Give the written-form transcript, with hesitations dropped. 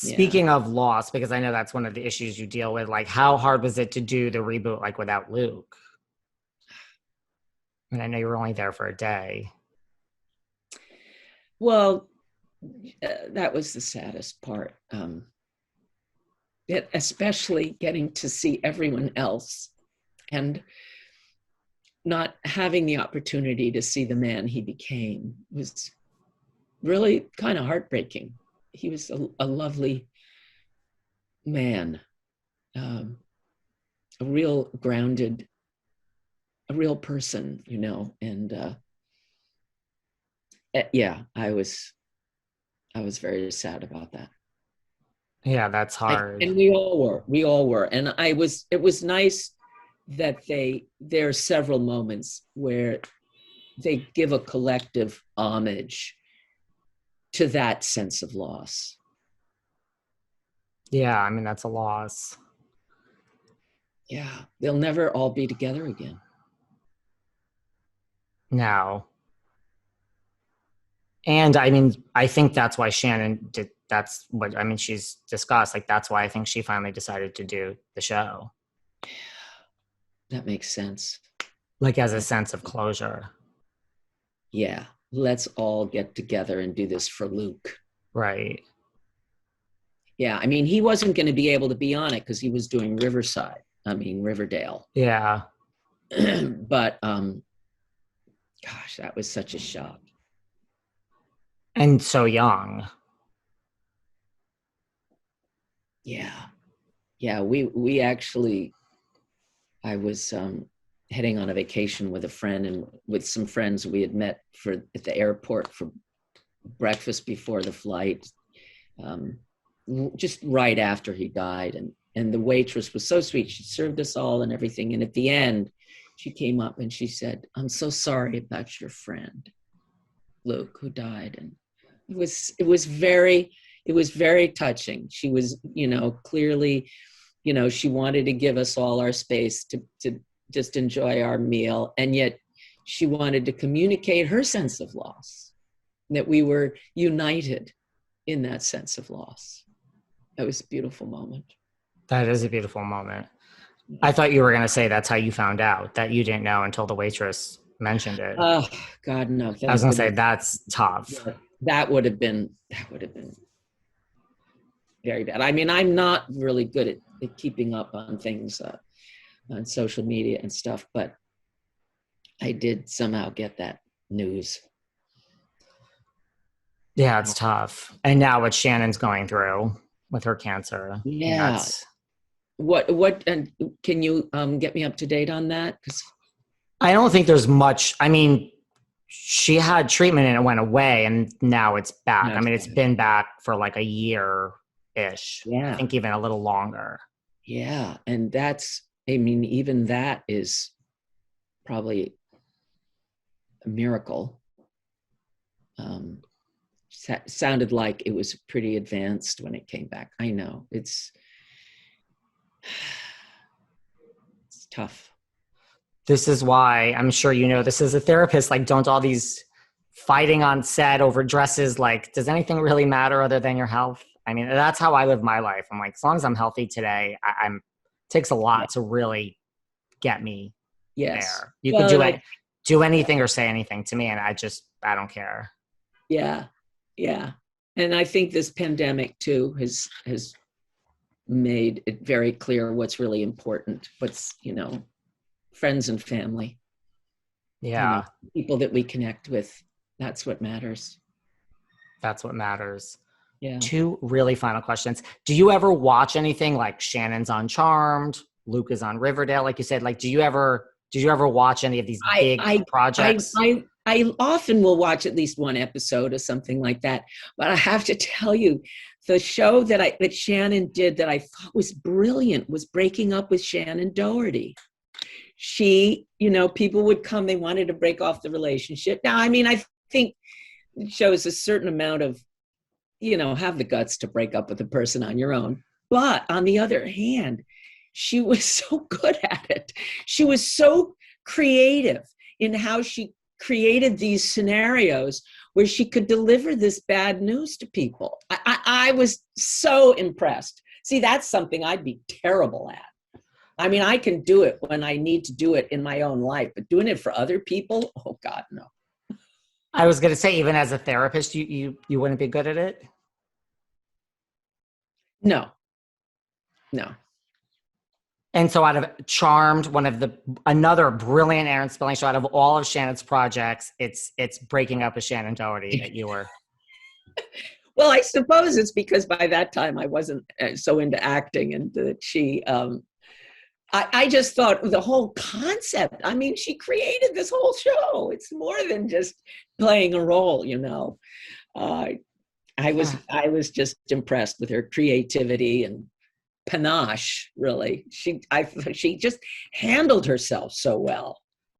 Yeah. Speaking of loss, because I know that's one of the issues you deal with, like how hard was it to do the reboot like without Luke? And I know you were only there for a day. Well, that was the saddest part. Especially getting to see everyone else and not having the opportunity to see the man he became was really kind of heartbreaking. He was a lovely man, a real grounded, a real person, and yeah, I was very sad about that. Yeah, that's hard. And we all were. And it was nice that there are several moments where they give a collective homage to that sense of loss. Yeah, I mean, that's a loss. Yeah, they'll never all be together again. No. And I mean, I think that's why Shannon did, that's what, I mean, she's discussed, like, that's why I think she finally decided to do the show. That makes sense. Like, as a sense of closure. Yeah, let's all get together and do this for Luke. Right. Yeah, I mean, he wasn't going to be able to be on it because he was doing Riverdale. Yeah. But, gosh, that was such a shock. And so young. Yeah, we actually, I was heading on a vacation with a friend and with some friends we had met at the airport for breakfast before the flight, just right after he died. And the waitress was so sweet. She served us all and everything. And at the end, she came up and she said, "I'm so sorry about your friend, Luke, who died." And it was very touching. She was, clearly, she wanted to give us all our space to just enjoy our meal. And yet she wanted to communicate her sense of loss, that we were united in that sense of loss. It was a beautiful moment. That is a beautiful moment. I thought you were going to say that's how you found out, that you didn't know until the waitress mentioned it. Oh, God, no. I was going to say that's tough. Yeah, that would have been very bad. I mean, I'm not really good at keeping up on things on social media and stuff, but I did somehow get that news. Yeah, it's tough. And now what Shannon's going through with her cancer. Yeah. What and can you get me up to date on that? Because I don't think there's much. I mean, she had treatment and it went away, and now it's back. I mean, it's been back for like a year-ish. Yeah. I think even a little longer. Yeah, and even that is probably a miracle. Sounded like it was pretty advanced when it came back. I know it's tough. This is why I'm sure this as a therapist, like, don't all these fighting on set over dresses, like, does anything really matter other than your health? I mean, that's how I live my life. I'm like, as long as I'm healthy today, it takes a lot to really get me there. You could do anything or say anything to me, and I don't care. Yeah. And I think this pandemic too has made it very clear what's really important. What's, friends and family. Yeah. People that we connect with. That's what matters. That's what matters. Yeah. 2 really final questions. Do you ever watch anything like Shannon's on Charmed, Luke is on Riverdale? Like you said, like, did you ever watch any of these big projects? I often will watch at least one episode of something like that, but I have to tell you, the show that Shannon did that I thought was brilliant was Breaking Up with Shannon Doherty. She, people would come, they wanted to break off the relationship. Now, I mean, I think it shows a certain amount of, have the guts to break up with a person on your own. But on the other hand, she was so good at it. She was so creative in how she created these scenarios where she could deliver this bad news to people. I was so impressed. See, that's something I'd be terrible at. I mean, I can do it when I need to do it in my own life, but doing it for other people, oh God, no. I was going to say, even as a therapist, you wouldn't be good at it. No, no. And so out of Charmed, another brilliant Aaron Spelling show, out of all of Shannon's projects, it's Breaking Up with Shannon Doherty that you were. Well, I suppose it's because by that time I wasn't so into acting, and that I just thought the whole concept, I mean, she created this whole show. It's more than just playing a role, you know. I was just impressed with her creativity and panache, really. She just handled herself so well.